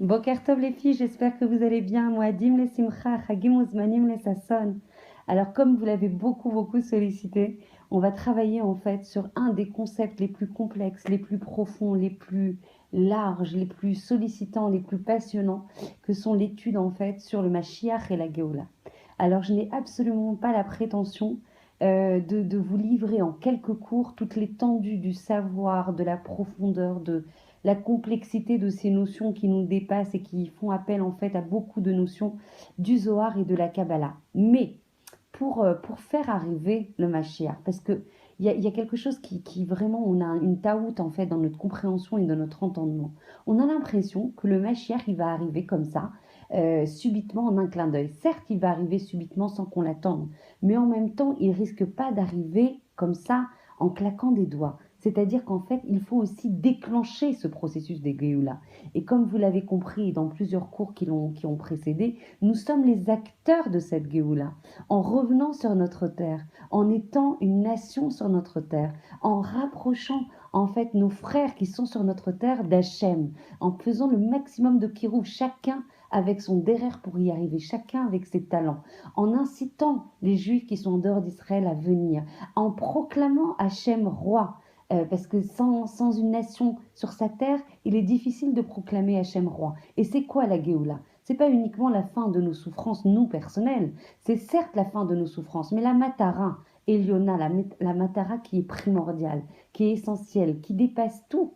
Boker Tov les filles, j'espère que vous allez bien. Moadim les simcha, chagim uzmanim les sasson. Alors comme vous l'avez beaucoup sollicité, on va travailler en fait sur un des concepts les plus complexes, les plus profonds, les plus larges, les plus sollicitants, les plus passionnants, que sont l'étude en fait sur le Mashiach et la Géoula. Alors je n'ai absolument pas la prétention de vous livrer en quelques cours toute l'étendue du savoir, de la profondeur, de la complexité de ces notions qui nous dépassent et qui font appel en fait à beaucoup de notions du Zohar et de la Kabbalah. Mais pour faire arriver le Mashiach, parce que il y a quelque chose qui vraiment, on a une taout en fait dans notre compréhension et dans notre entendement. On a l'impression que le Mashiach, il va arriver comme ça, subitement en un clin d'œil. Certes, il va arriver subitement sans qu'on l'attende, mais en même temps, il risque pas d'arriver comme ça en claquant des doigts. C'est-à-dire qu'en fait, il faut aussi déclencher ce processus des Géoula. Et comme vous l'avez compris dans plusieurs cours qui ont précédé, nous sommes les acteurs de cette Géoula. En revenant sur notre terre, en étant une nation sur notre terre, en rapprochant en fait nos frères qui sont sur notre terre d'Hachem, en faisant le maximum de kirou, chacun avec son derrière pour y arriver, chacun avec ses talents, en incitant les Juifs qui sont en dehors d'Israël à venir, en proclamant Hachem roi. Parce que sans une nation sur sa terre, il est difficile de proclamer Hachem roi. Et c'est quoi la Géoula? C'est pas uniquement la fin de nos souffrances, nous, personnelles. C'est certes la fin de nos souffrances, mais la matara, Eliona, la matara qui est primordiale, qui est essentielle, qui dépasse tout.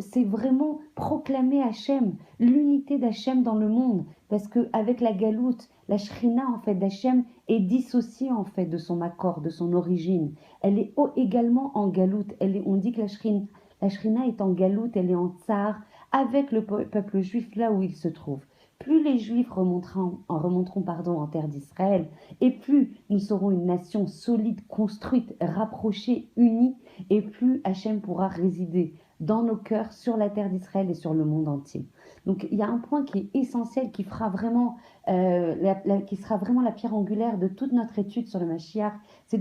C'est vraiment proclamer Hachem, l'unité d'Hachem dans le monde. Parce qu'avec la galoute, la shrina en fait d'Hachem est dissociée en fait de son accord, de son origine. Elle est également en galoute. On dit que la shrina est en galoute, elle est en tsar, avec le peuple juif là où il se trouve. Plus les Juifs remonteront en terre d'Israël, et plus nous serons une nation solide, construite, rapprochée, unie, et plus Hachem pourra résider dans nos cœurs, sur la terre d'Israël et sur le monde entier. Donc il y a un point qui est essentiel, qui fera vraiment, qui sera vraiment la pierre angulaire de toute notre étude sur le Mashiach, c'est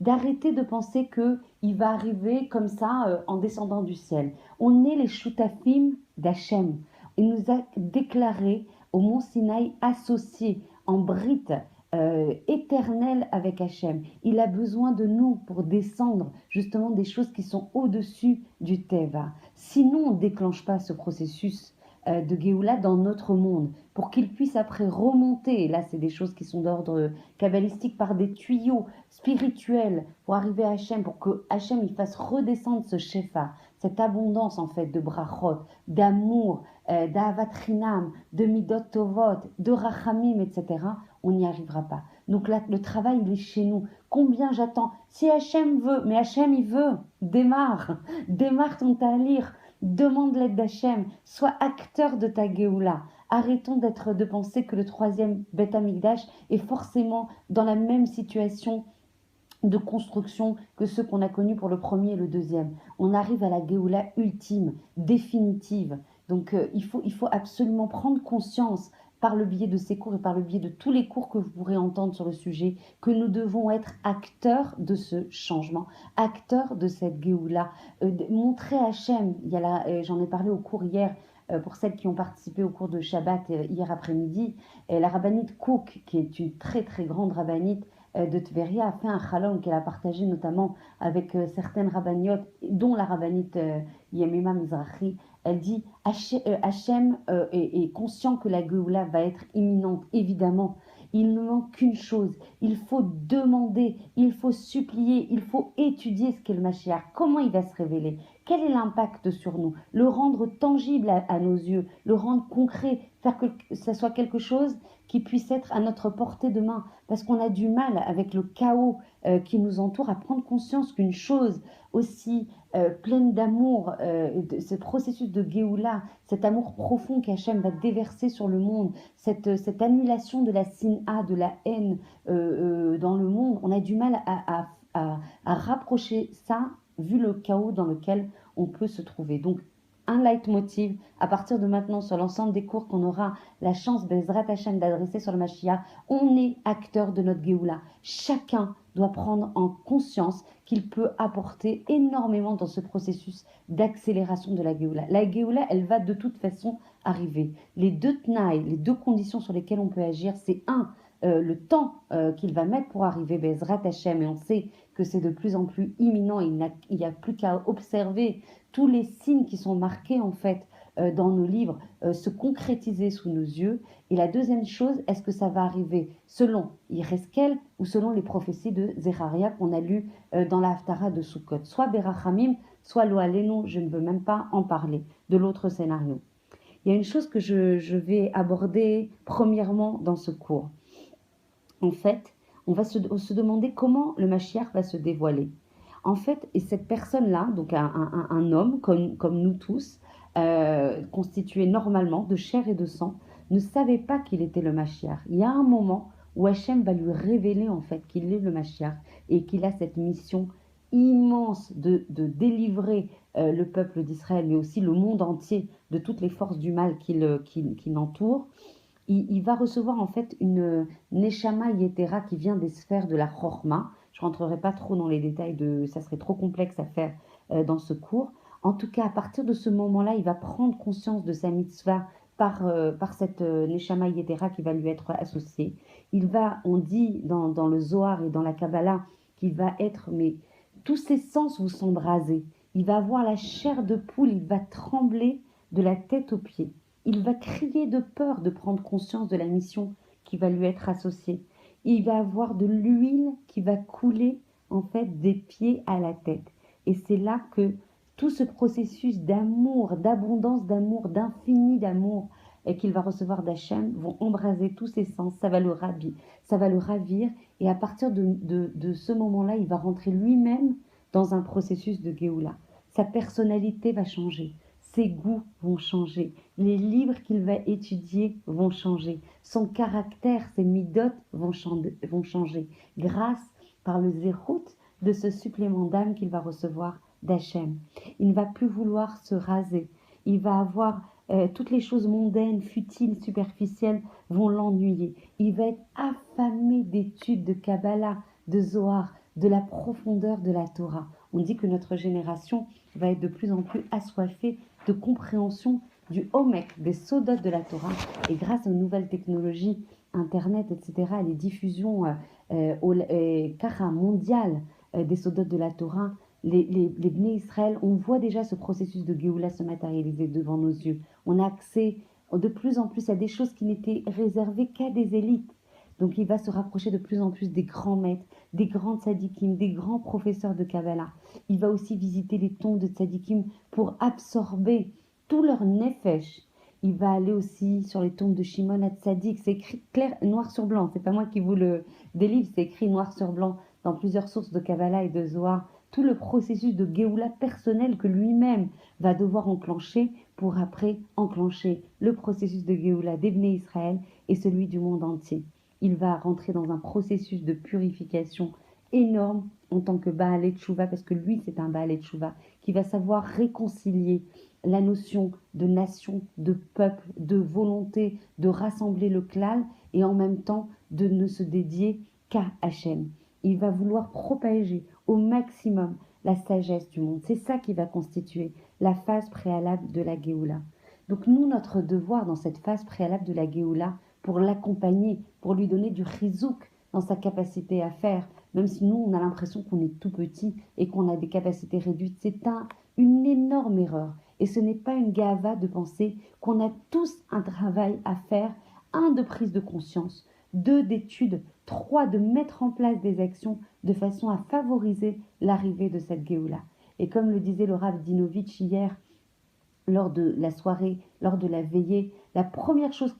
d'arrêter de penser qu'il va arriver comme ça en descendant du ciel. On est les shutafim d'Hachem. Il nous a déclaré au mont Sinaï associés en brite éternelle avec Hachem. Il a besoin de nous pour descendre justement des choses qui sont au-dessus du Teva. Sinon, on ne déclenche pas ce processus de Géoula dans notre monde pour qu'il puisse après remonter, et là c'est des choses qui sont d'ordre kabbalistique, par des tuyaux spirituels pour arriver à Hachem, pour que Hachem il fasse redescendre ce shefa, cette abondance en fait de brachot, d'amour, d'Ahavat Chinam, de Midot Tovot, de Rachamim, etc., on n'y arrivera pas. Donc là, le travail, il est chez nous. Combien j'attends? Si Hachem veut, mais Hachem, il veut, démarre, démarre ton talir, demande l'aide d'Hachem, sois acteur de ta Géoula. Arrêtons de penser que le troisième Beth Amikdash est forcément dans la même situation de construction que ceux qu'on a connus pour le premier et le deuxième. On arrive à la Géoula ultime, définitive. Donc il faut absolument prendre conscience par le biais de ces cours et par le biais de tous les cours que vous pourrez entendre sur le sujet, que nous devons être acteurs de ce changement, acteurs de cette Géoula. Montrer à Hachem, j'en ai parlé au cours hier, pour celles qui ont participé au cours de Shabbat hier après-midi, la rabbinite Kouk, qui est une très très grande rabbinite, de Tveria a fait un chalom qu'elle a partagé notamment avec certaines rabbiniotes, dont la rabbinite Yemima Mizrahi. Elle dit Hachem est conscient que la Géoula va être imminente, évidemment. Il ne manque qu'une chose, il faut demander, il faut supplier, il faut étudier ce qu'est le Mashiach, comment il va se révéler, quel est l'impact sur nous, le rendre tangible à nos yeux, le rendre concret, faire que ça soit quelque chose qui puisse être à notre portée de main, parce qu'on a du mal avec le chaos qui nous entoure à prendre conscience qu'une chose aussi pleine d'amour, ce processus de Géoula, cet amour profond qu'Hachem va déverser sur le monde, cette annulation de la sin'a, de la haine dans le monde, on a du mal à rapprocher ça, vu le chaos dans lequel on peut se trouver. Donc, un leitmotiv à partir de maintenant sur l'ensemble des cours qu'on aura la chance, Bezrat Hashem, d'adresser sur le Mashiach. On est acteur de notre Géoula. Chacun doit prendre en conscience qu'il peut apporter énormément dans ce processus d'accélération de la Géoula. La Géoula, elle va de toute façon arriver. Les deux tnaïs, les deux conditions sur lesquelles on peut agir, c'est le temps qu'il va mettre pour arriver, Bezrat Hashem, et on sait que c'est de plus en plus imminent, il n'y a plus qu'à observer tous les signes qui sont marqués en fait dans nos livres se concrétiser sous nos yeux. Et la deuxième chose, est-ce que ça va arriver selon Yereskel ou selon les prophéties de Zecharia qu'on a lues dans la Haftara de Sukkot, soit Berachamim, soit Lo Alenu, je ne veux même pas en parler, de l'autre scénario. Il y a une chose que je vais aborder premièrement dans ce cours. En fait, on va se demander comment le Mashiach va se dévoiler. En fait, et cette personne-là, donc un homme comme nous tous, constitué normalement de chair et de sang, ne savait pas qu'il était le Mashiach. Il y a un moment où Hachem va lui révéler en fait qu'il est le Mashiach et qu'il a cette mission immense de délivrer le peuple d'Israël, mais aussi le monde entier de toutes les forces du mal qui l'entourent. Il va recevoir en fait une Neshama Yetera qui vient des sphères de la Chorma. Je ne rentrerai pas trop dans les détails, ça serait trop complexe à faire dans ce cours. En tout cas, à partir de ce moment-là, il va prendre conscience de sa mitzvah par cette Neshama Yetera qui va lui être associée. On dit dans le Zohar et dans la Kabbalah, qu'il va être, mais tous ses sens vous sont brasés. Il va avoir la chair de poule, il va trembler de la tête aux pieds. Il va crier de peur de prendre conscience de la mission qui va lui être associée. Il va avoir de l'huile qui va couler en fait des pieds à la tête. Et c'est là que tout ce processus d'amour, d'abondance d'amour, d'infini d'amour qu'il va recevoir d'Hachem vont embraser tous ses sens. Ça va le ravir. Et à partir de ce moment-là, il va rentrer lui-même dans un processus de Géoula. Sa personnalité va changer. Ses goûts vont changer, les livres qu'il va étudier vont changer, son caractère, ses midotes vont changer, grâce par le zérout de ce supplément d'âme qu'il va recevoir d'Hachem. Il ne va plus vouloir se raser, il va avoir toutes les choses mondaines, futiles, superficielles vont l'ennuyer. Il va être affamé d'études de Kabbalah, de Zohar, de la profondeur de la Torah. On dit que notre génération va être de plus en plus assoiffée de compréhension du Homek, des sodotes de la Torah. Et grâce aux nouvelles technologies, Internet, etc., les diffusions kara mondiales des sodotes de la Torah, les Bnei Israël, on voit déjà ce processus de Géoula se matérialiser devant nos yeux. On a accès de plus en plus à des choses qui n'étaient réservées qu'à des élites. Donc il va se rapprocher de plus en plus des grands maîtres, des grands tzadikim, des grands professeurs de Kabbalah. Il va aussi visiter les tombes de tzadikim pour absorber tout leur nefesh. Il va aller aussi sur les tombes de Shimon HaTzadik. C'est écrit clair, noir sur blanc. C'est pas moi qui vous le délivre, c'est écrit noir sur blanc dans plusieurs sources de Kabbalah et de Zohar. Tout le processus de Géoula personnel que lui-même va devoir enclencher pour après enclencher le processus de Géoula des Bnei Israël et celui du monde entier. Il va rentrer dans un processus de purification énorme en tant que Baalei Teshuvah, parce que lui, c'est un Baalei Teshuvah, qui va savoir réconcilier la notion de nation, de peuple, de volonté, de rassembler le klal, et en même temps de ne se dédier qu'à Hachem. Il va vouloir propager au maximum la sagesse du monde. C'est ça qui va constituer la phase préalable de la Géoula. Donc nous, notre devoir dans cette phase préalable de la Géoula, pour l'accompagner, pour lui donner du chizouk dans sa capacité à faire, même si nous, on a l'impression qu'on est tout petit et qu'on a des capacités réduites. C'est une énorme erreur. Et ce n'est pas une gava de penser qu'on a tous un travail à faire, 1, de prise de conscience, 2, d'études, 3, de mettre en place des actions de façon à favoriser l'arrivée de cette Géoula. Et comme le disait le Rav Dinovitch hier, lors de la soirée, lors de la veillée, la première chose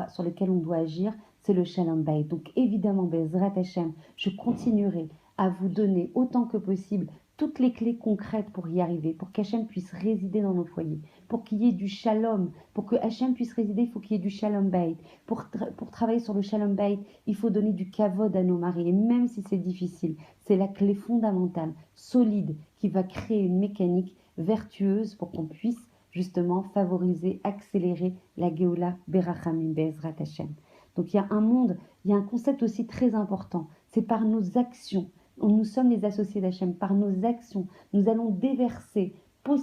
sur laquelle on doit agir, c'est le Shalom Bayit. Donc évidemment, Bezrat Hashem, je continuerai à vous donner autant que possible toutes les clés concrètes pour y arriver, pour qu'Hachem puisse résider dans nos foyers, pour qu'il y ait du Shalom, pour que Hachem puisse résider, il faut qu'il y ait du Shalom Bayit. Pour travailler sur le Shalom Bayit, il faut donner du kavod à nos maris, et même si c'est difficile, c'est la clé fondamentale, solide, qui va créer une mécanique vertueuse pour qu'on puisse justement favoriser, accélérer la Géoula Berachamim Be'ezrat Hashem. Donc il y a un monde, il y a un concept aussi très important, c'est par nos actions. Nous sommes les associés d'Hachem, par nos actions, nous allons déverser,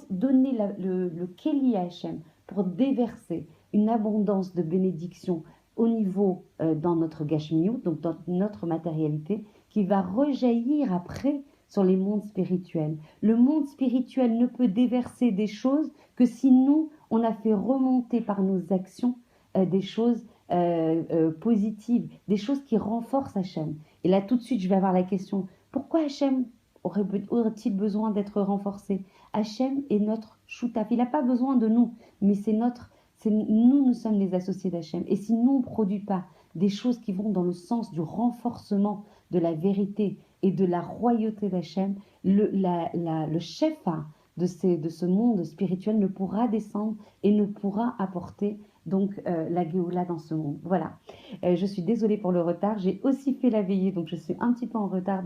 donner le Kéli à Hachem pour déverser une abondance de bénédictions au niveau dans notre Gashmiut, donc dans notre matérialité, qui va rejaillir après sur les mondes spirituels. Le monde spirituel ne peut déverser des choses que si nous, on a fait remonter par nos actions des choses positives, des choses qui renforcent Hachem. Et là, tout de suite, je vais avoir la question, pourquoi Hachem aurait-il besoin d'être renforcé? Hachem est notre choutaf. Il n'a pas besoin de nous, mais nous sommes les associés d'Hachem. Et si nous, on ne produit pas des choses qui vont dans le sens du renforcement de la vérité et de la royauté d'Hachem, le chef de ce monde spirituel ne pourra descendre et ne pourra apporter donc la Géoula dans ce monde. Voilà. Je suis désolée pour le retard. J'ai aussi fait la veillée, donc je suis un petit peu en retard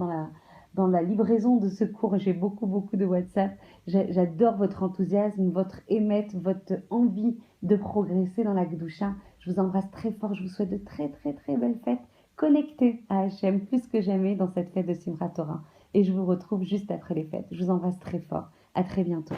dans la livraison de ce cours. J'ai beaucoup de WhatsApp. J'adore votre enthousiasme, votre émette, votre envie de progresser dans la Gdoucha. Je vous embrasse très fort. Je vous souhaite de très belles fêtes connectées à Hachem plus que jamais dans cette fête de Simchat Torah. Et je vous retrouve juste après les fêtes. Je vous embrasse très fort. À très bientôt.